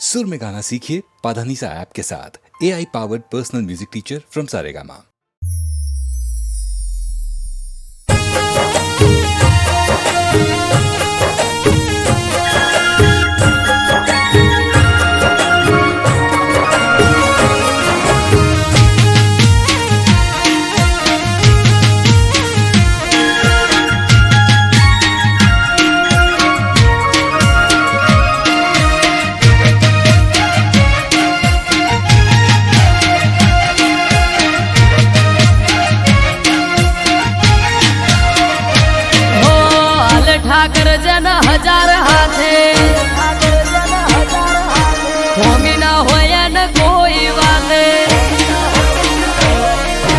सुर में गाना सीखिए पाधानीसा ऐप के साथ। AI powered personal music teacher from Saregama. ठाकर जन हजार हाथे होमी ना होया न कोई वाले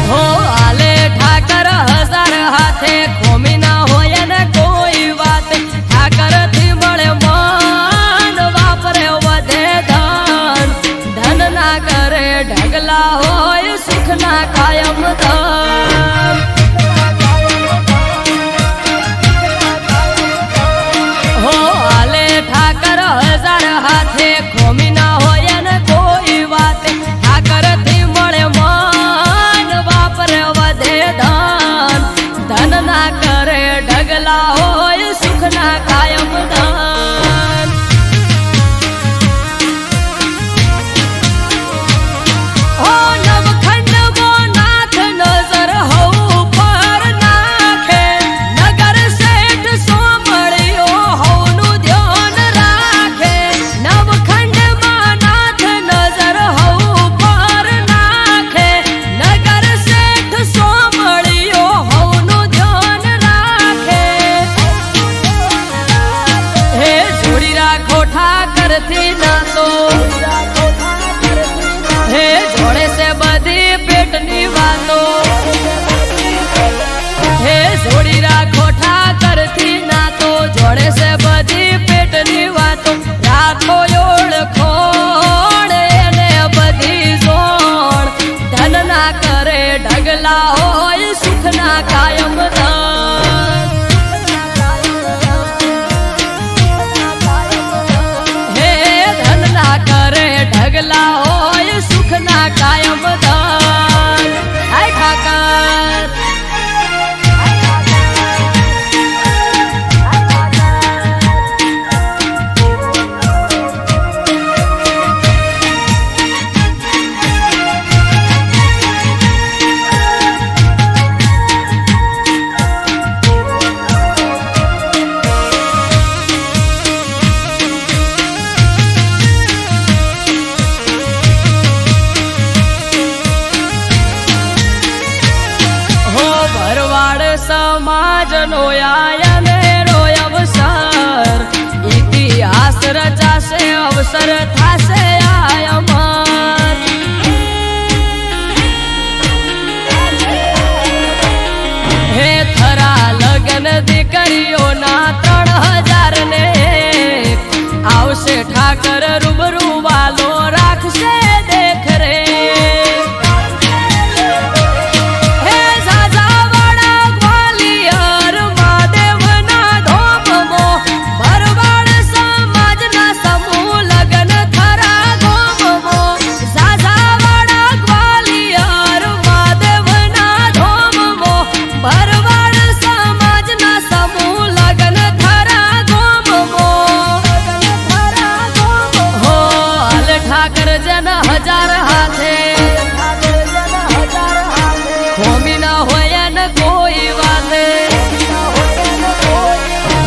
हो आले ठाकर हजार हाथे होमी ना होया न कोई बात ठाकर थी बड़े मान वापरे वधे धन धन ना करे ढगला होय सुख ना कायम धन ठाकर हजार हाथे खोमी ना होया न कोई बात ठाकर थी मळे मान वापरे वधे धन धन ना करे ढगला होय सुख ना कायम धन हो नवखंड वो नाथ नजर हो पर नाखे नगर सेठ सोमड़ियो होनु थी ना तो हे जोड़े से बधी पेटनी वातो हे जोड़ी राखो ठाकर थी ना तो जोड़े से बधी पेटनी वातो राखो ओळखोण एने बधी जोण धन ना करे ढगला होय सुख ना कायम धन ढगला होय सुख ना कायम धन हाय ठाकर समाज नो आयन रो अवसर इतिहास रचासे अवसर थासे आयमन हे थरा लगन दीकरीओ ना 3000 ने आवशे ठाकर रूबरू वालो राखशे देख रे हजार हाथे होमी ना होया न कोई वाले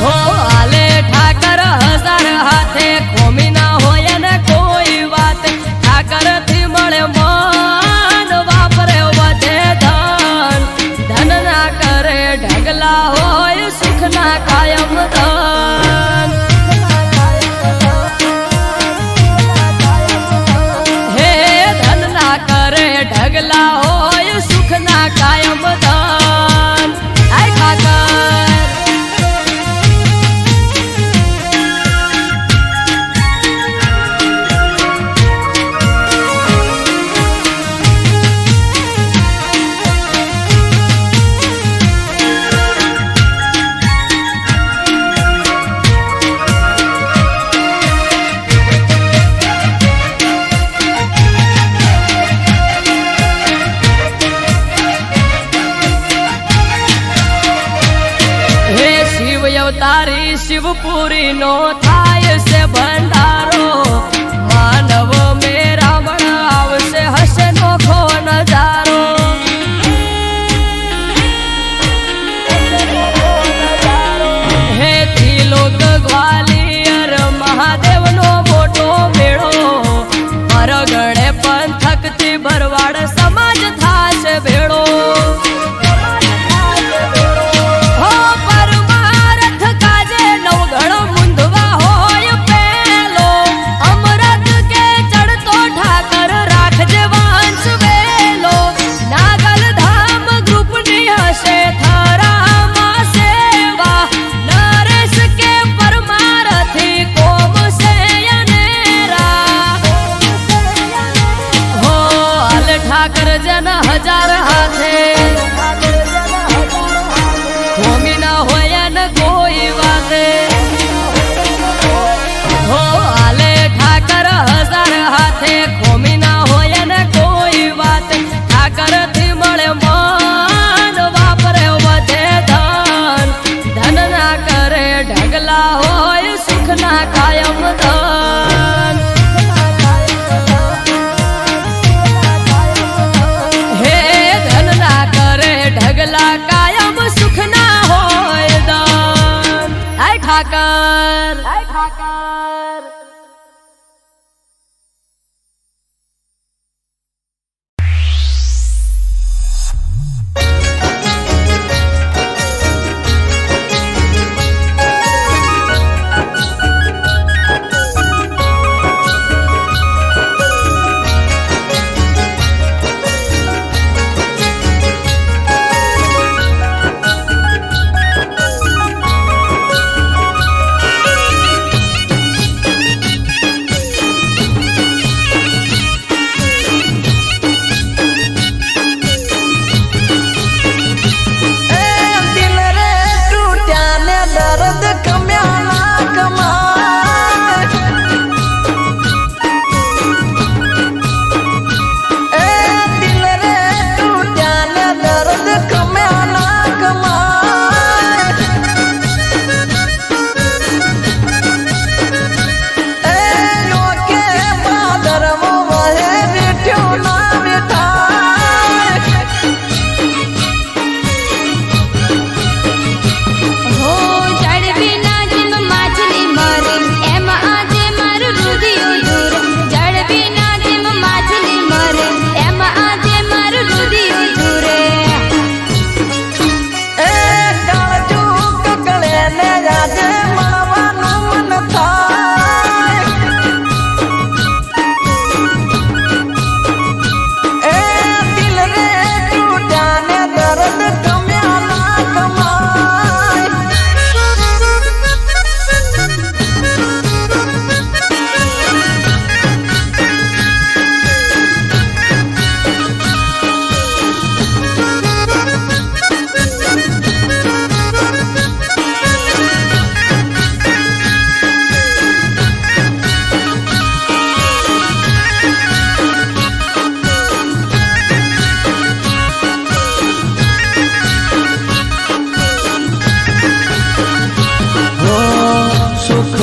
हो आले ठाकर हजार हाथे होमी ना होया न कोई बात ठाकर थी मळे मान वापरे वधे धन धन ना करे ढगला होय सुख ना कायम धन શિવપુરી નો થાય છે ભંડારો માનવ મેરામણ આવશે હશે નોખો નજારો હેથી લોક ગ્વાલિયર મહાદેવ નો મોટો મેળો મરગડે પંથક થી ભરવાડ સમાજ થાશે ભેળો હજાર હાથે હોમી ના હોય ને કોઈ વાતે હો આલે ઠાકર હજાર હાથે હોમી ના હોય ને કોઈ વાત ઠાકર થી મળે મન વાપરે વધે ધન ધન ના કરે ઢગલા હોય સુખ ના કાયમ ધન ઢગલા કાયમ સુખ ના હોય દાન આય ઠાકર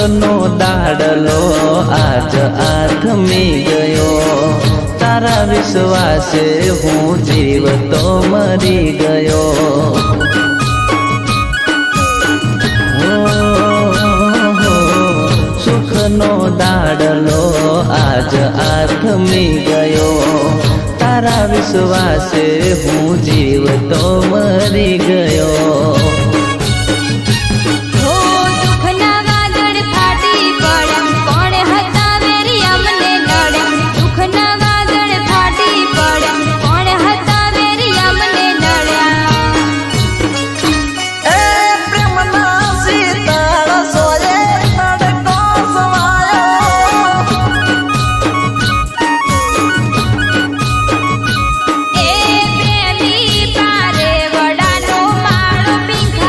નો દાડલો આજ આથમી ગયો તારા વિશ્વાસે હું જીવતો મરી ગયો સુખનો દાડલો આજ આથમી ગયો તારા વિશ્વાસે હું જીવતો મરી ગયો પારે વડાનો માળો પિંખા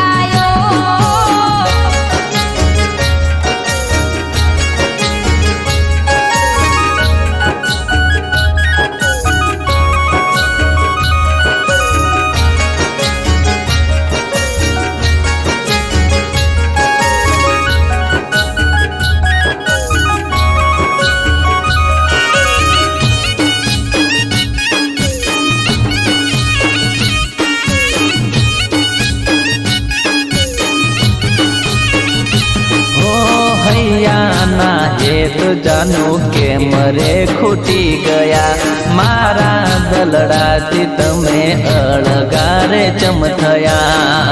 હેત જાનું કેમ રે ખૂટી ગયા મારા દલડાથી તમે અળગારે ચમ થયા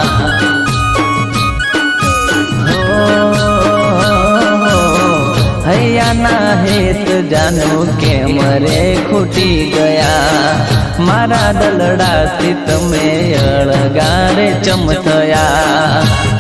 હૈયાના હેત જાનું કેમ રે ખૂટી ગયા મારા દલડાથી તમે અળગારે ચમ થયા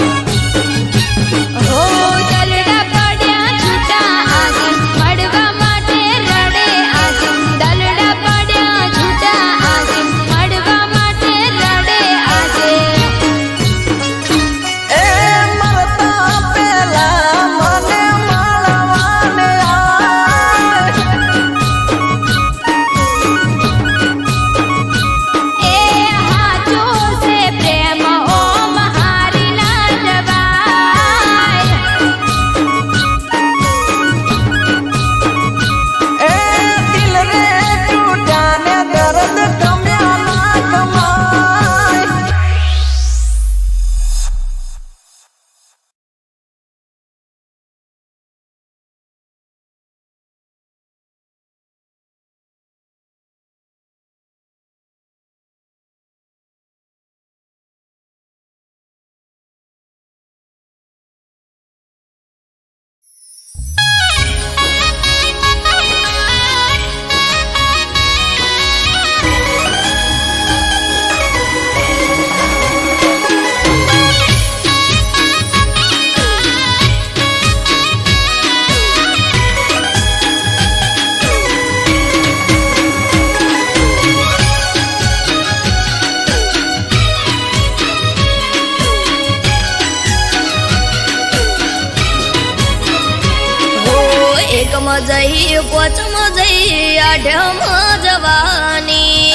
જઈ પોચમ જઈ આઠમ જવાની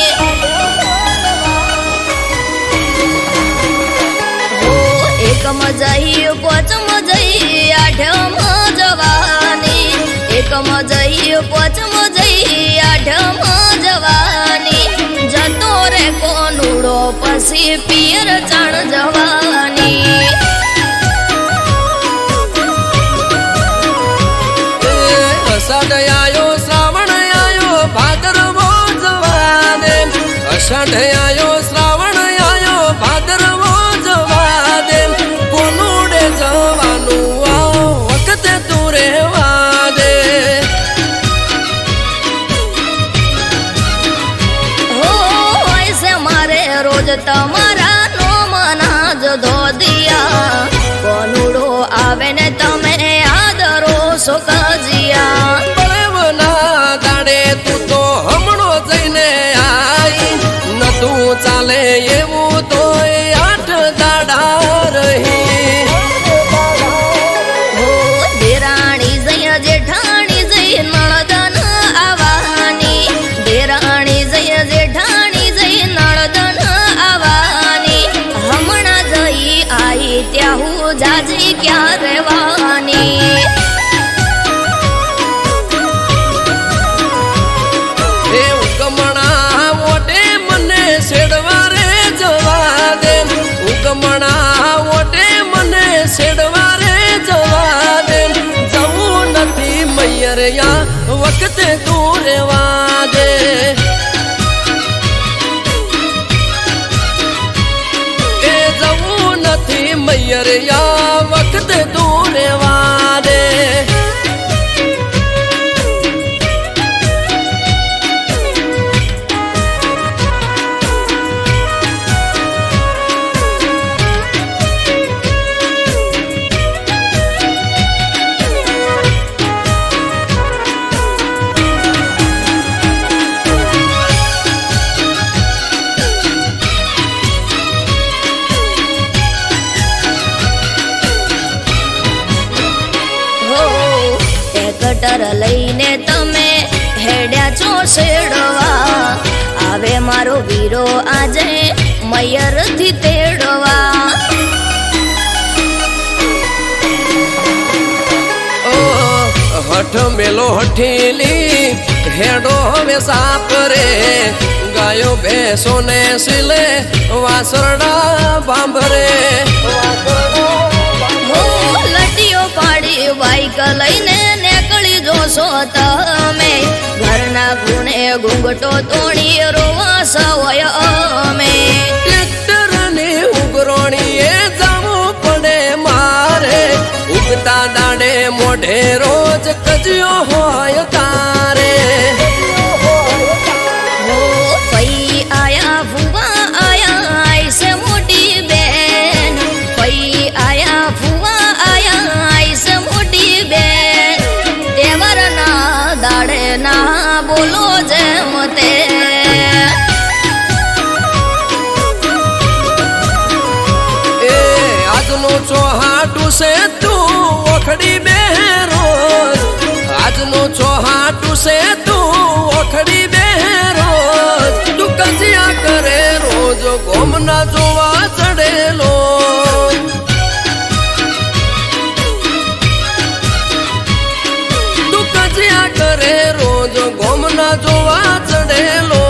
એકમ જઈ પોચમ જઈ આઠમ જવાની એકમ જઈ પોચમ જઈ આઠમ જવાની જતો રે કોનુડો પછી પિયર ચાણ જવાની અષાઢ આયો શ્રાવણ આયો ભાદરવો જવા દે અષાઢ આયો શ્રાવણ આયો ભાદરવો જવા દે કોનુડે જવાનું આ વખતે તું રહેવા દે હોય છે મારે રોજ તમારા નોમના જ ધોદિયા કોનુડો આવે ને તમે આદરો સુખજિયા ચાલે એવું તો 8 દાડા રહી દેરાણી જય જેઠાણી જય નળદન આવવાની દેરાણી જય જેઠાણી જય નળદન આવવાની હમણાં જઈ આઈ ત્યાં હું જાજી ક્યાં રહેવાની ઉગમણા ઓટે મને સેડવારે જવા દે જવું નથી મૈયરિયા વખતે તું રહેવા દે એ જવું નથી મૈયરિયા વખતે તું રહેવા દે કટર લઈને તમે હેડ્યા છો શેડવા આવે મારો વીરો આજે મયર થી તેડવા હઠ મેલો હઠીલી હેડો હવે સાપ રે ગાયો ભેંસો ને સિલે વાસરડા બાંભરે લટીઓ પાડી બાઈક લઈને નીકળી જો છો તમે ઘરના ખૂણે ઘૂંઘટો તોડી રોવા સવય અમે ટ્રેક્ટર ને ઉગરોણીએ જવું પડે મારે ઉગતા દાડે મોઢે રોજ કજ્યો હોય તારે ઓ પઈ આયા ફુવા આયા આઈસે મોટી બેન પઈ આયા ફુવા આયા આઈસે મોટી બેન દેવરના દાડે ના બોલો જેમ તે એ આજનો ચોહાટું છે તું ઓખડી બે રોજ આજનો ચોહાટું છે તું ઓખડી બે રોજ તું કજિયા કરે રોજ ગોમના જોવા ચડેલો તું કજિયા કરે રોજ ગોમના જોવા ચડેલો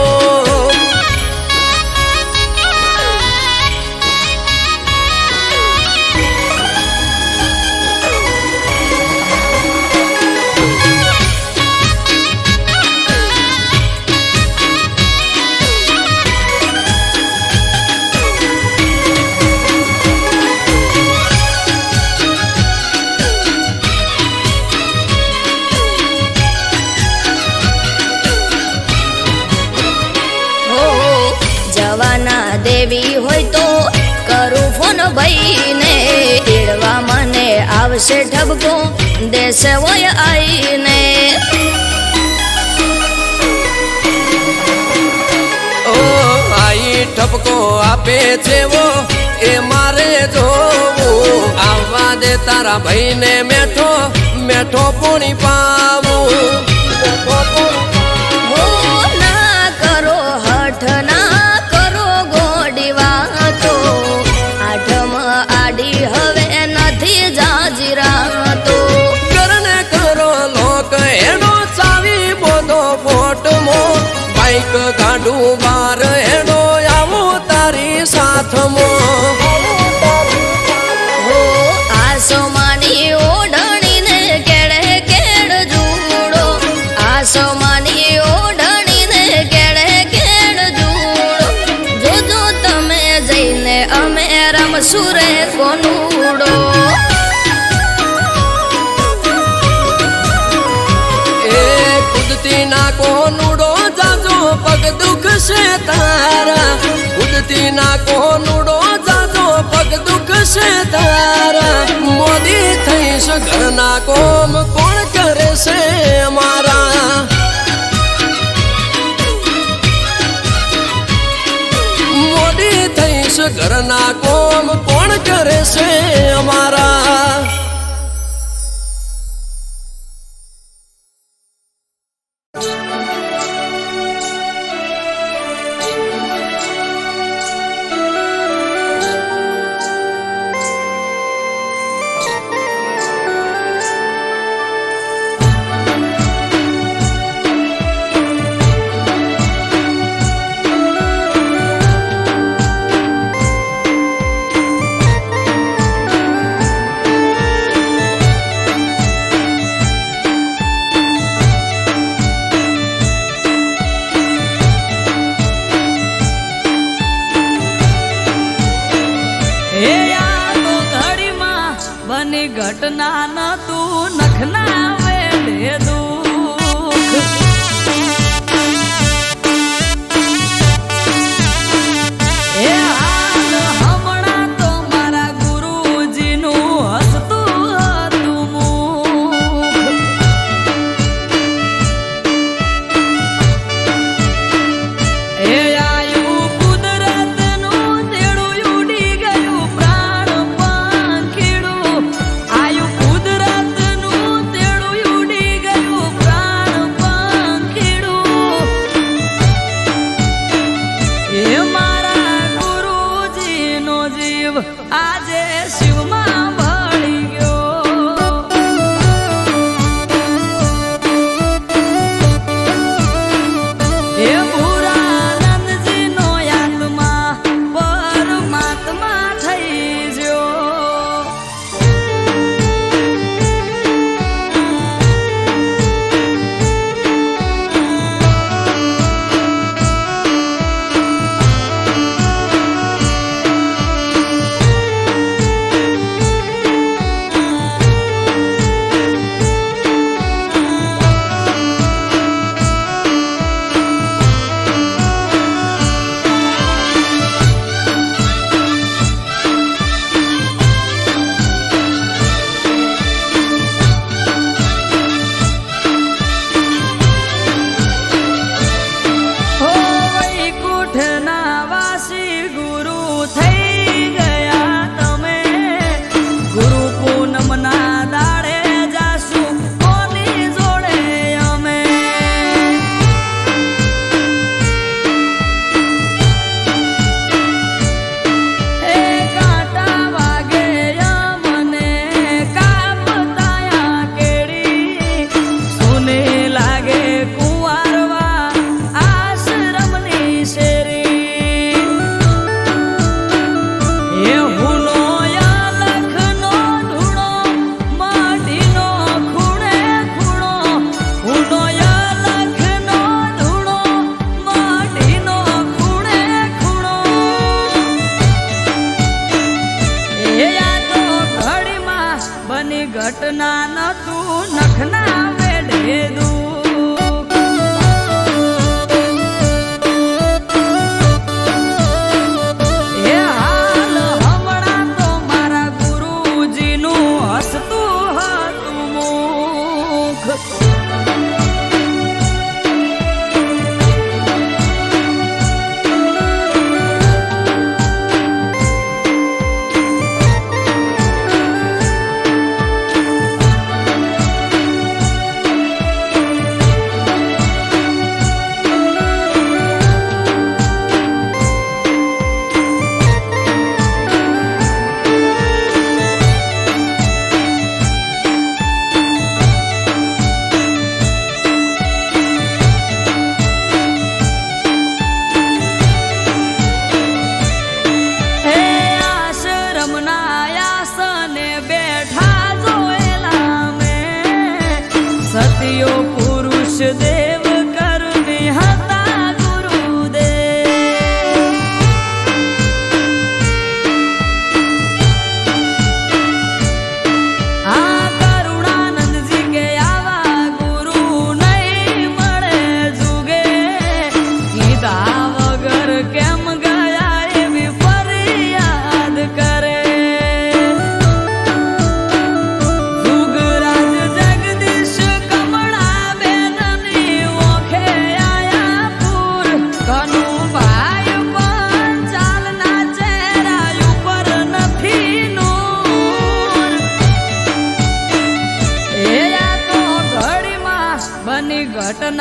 જવાના દેવી હોય તો કરું ફોન ભાઈને તેડવા મને આવશે ઠબકો દેશે હોય આઈને ઓ આઈ ઠપકો આપે છે વો એ મારે જોવું આવવા દે તારા ભાઈને મેઠો મેઠો પૂણી પાવું હો ના કરો હઠ ના કરો ગોડી વાતો આઠમ આડી હવે નથી જાજીરા તો કરને કરો લોક એનો ચાવી બોધો ફોટમો બાઈક ગાડું બાર એનો આવો તારી સાથમો હો આસમાની ઓઢણીને કેડે કેડ જુડો આસમાની ઓઢણીને કેડે કેડ જુડો જોજો તમે જઈને અમે રમશું રે કોનુડો એ કુદતી ના કોનુડો જાજો પગ દુખશે તારા કુદતી ના કોનુડો જાજો પગ દુખશે તારા મોદી થઈશ ઘરના કોમ કોણ કરે છે મારા મોદી થઈશ ઘરના કોમ કોણ કરે છે અમારા બની ઘટના ન તું નખના વેડે દુઃખ એ હાલ હમણાં તો મારા ગુરુજીનું હસતું હતું મુખ એ આયું કુદરતનું તેડું ઉડી ગયું પ્રાણ પાંખીડું આયું કુદરતનું તેડું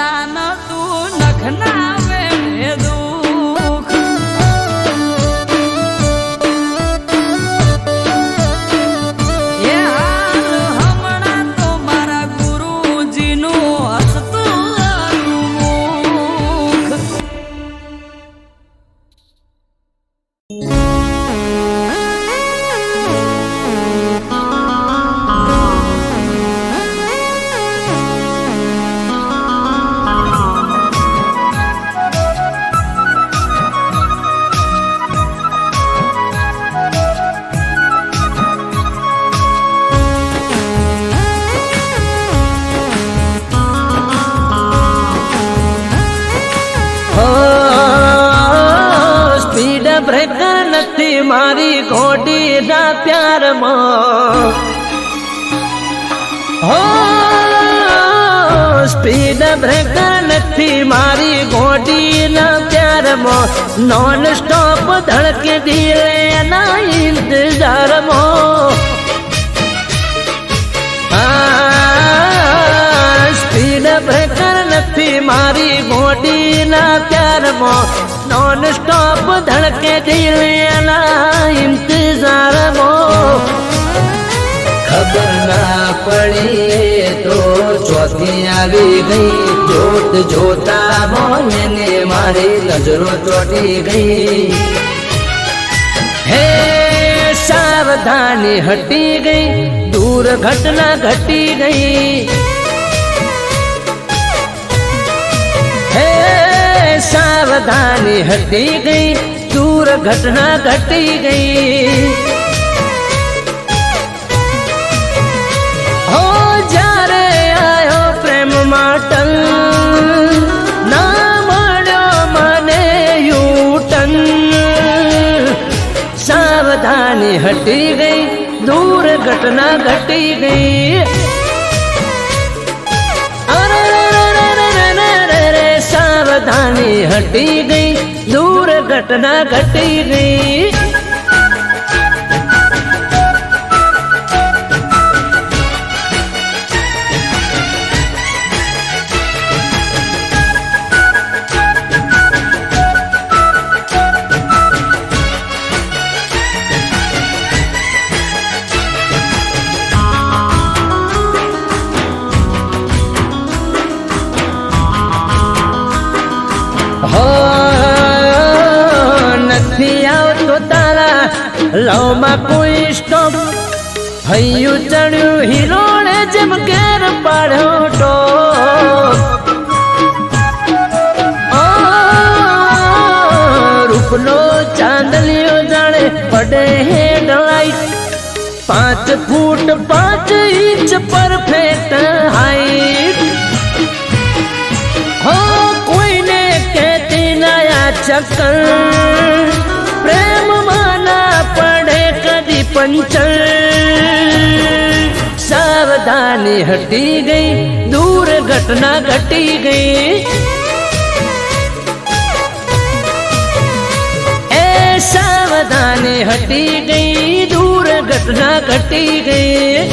ના ન તું નખના વેઠે દુઃખ એ હાલ હમણાં તો મારા ગુરુજીનું હસતું મુખ સ્પીડ બ્રેકર નથી મારી ઘોડીના પ્યારમાં હો સ્પીડ બ્રેકર નથી મારી ઘોડીના પ્યારમાં નોન સ્ટોપ ધડકે દિલે એના ઇંતજારમાં સ્પીડ બ્રેકર નથી મારી ઘોડીના પ્યારમાં નોન સ્ટોપ ધડકે દિલના ઇંતજારમાં ખબર ના પડી તો ચોથી આવી ગઈ જોત જોતા મોને મારી નજરો ચોટી ગઈ હે સાવધાની હટી ગઈ દૂર ઘટના ઘટી ગઈ હે સાવધાની હટી ગઈ દૂર ઘટના ઘટી ગઈ હો જ્યારે આયો પ્રેમ માટલ ના મળ્યો મને યુટન સાવધાની હટી ગઈ દૂર ઘટના ઘટી ગઈ સાવધાની હટી ગઈ દૂર ઘટના ઘટી ગઈ નથી આવતો તારા લવમાં કોઈ સ્ટોપ હૈયું ચડ્યું હિરોણે જેમ ઘેર પાડ્યો ટોપ રૂપનો ચાંદલિયો જાણે પડે હેડલાઇટ 5 ફૂટ 5 ઇંચ પરફેક્ટ હાઈટ હો કોઈને કહેતી નયા ચક્કર પ્રેમ માના પડે કદી પંચર સાવધાની હટી ગઈ દૂર ઘટના ઘટી ગઈ એ સાવધાની હટી ગઈ દૂર ઘટના ઘટી ગઈ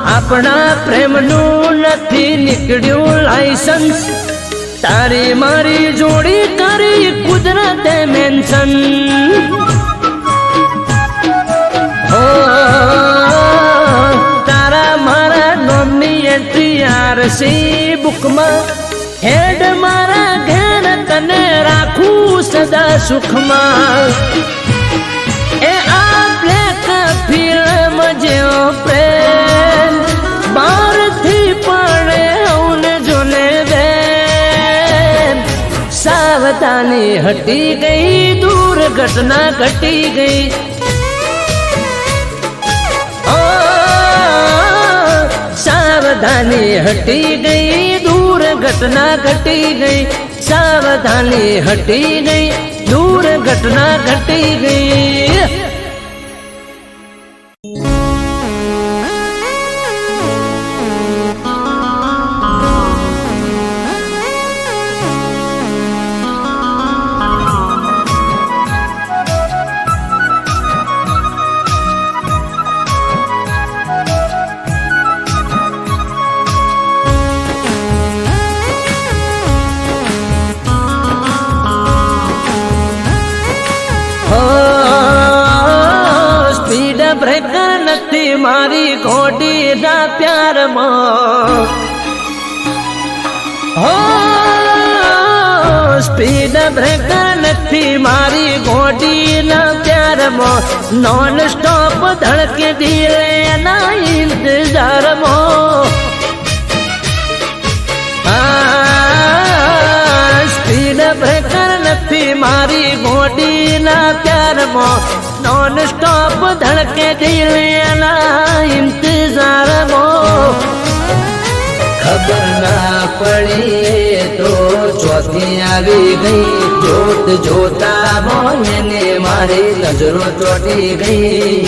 આપણા પ્રેમનું નથી નીકળ્યું લાયસન્સ તારી મારી જોડી કરી કુદરતે મેન્શન હો તારા મારા નોમની એન્ટ્રી આરસી બુકમાં હેડ મારા ઘેર તને રાખું સદા સુખમાં એ આ બ્લેક ફિલ્મ જેવો પ્રેમ બારથી પડે હું જોને બેન સાવધાની હટી ગઈ દૂર ઘટના ઘટી ગઈ સાવધાની હટી ગઈ દૂર ઘટના ઘટી ગઈ सावधानी हटी गई, दूर घटना घटी गई। स्पीड ब्रेकर नथी मारी घोड़ी ना प्यार में, हो स्पीड ब्रेकर नथी मारी घोड़ी ना प्यार में, नॉन स्टॉप धड़के दिले ना इंतजार में। स्पीड ब्रेकर नथी मारी घोड़ी ना प्यार में, नॉन स्टॉप धड़के दिले ना इंतजार में। खबर ना पड़ी तो चौथी आई गई, जोत जोता मोने ने मारी नजरों चोटी गई।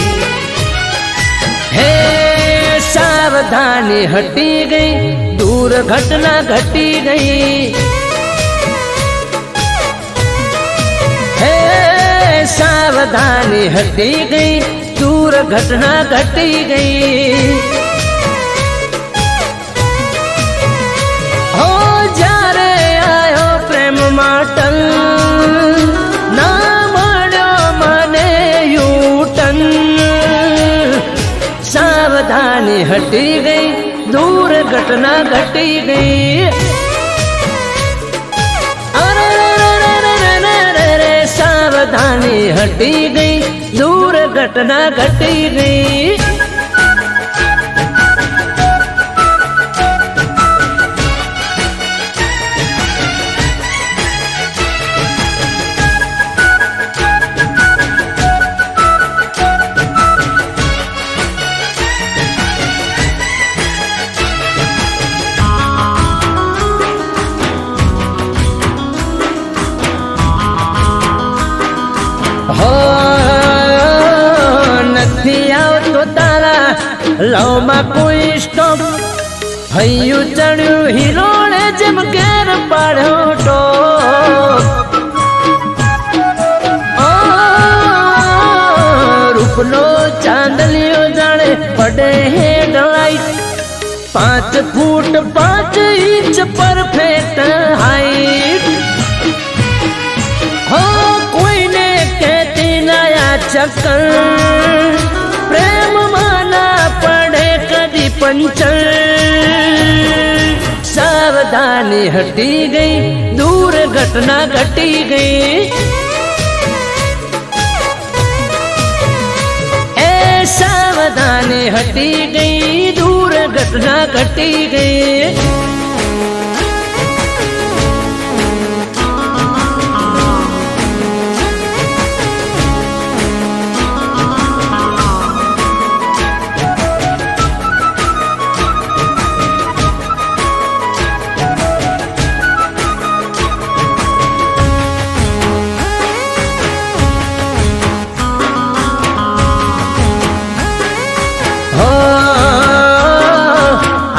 हे सावधानी हटी गई, दूर घटना घटी गई। हे सावधानी हटी गई, दूर घटना घटी गई। हो जारे आयो प्रेम माटल, ना मळ्यो मने यूटन। सावधानी हटी गई, दूर घटना घटी गई। सावधानी हटी गई, दूर घटना घटी गई। लव में कोई स्टॉप हयू चढ़ू हीरो ने जम केर पाड़ो टॉप। रूपनो चांदलियो जाने पड़े headlight, 5 foot 5 inch perfect height. हो कोई ने कहती नया चक्कर, प्रेम माना पड़े कदी पंचर। सावधानी हटी गई, दूर घटना घटी गई। ए सावधानी हटी गई, दूर घटना घटी गई।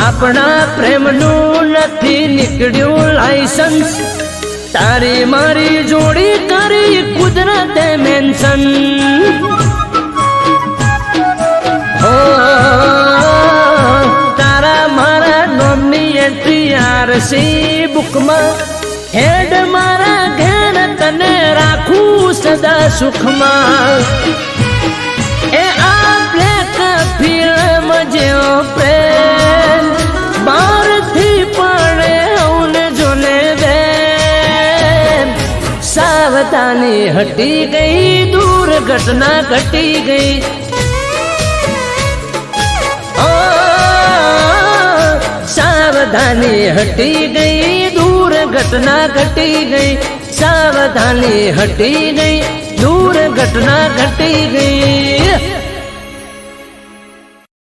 अपना प्रेम नु नथी निकळ्यू लाइसेंस, तारी मारी जोड़ी करी कुदरत मेंशन। हो तारा मारा नोमनी एंट्री आरसी बुक में, हेड मारा घेर तने राखू सदा सुख में। ए आ ब्लैक फिल्म जो प्रेम बार थी पड़े उन जोने दे। सावधानी हटी गई, दूर घटना घटी गई। ओ सावधानी हटी गई, दूर घटना घटी गई। सावधानी हटी गई, दूर घटना घटी गई।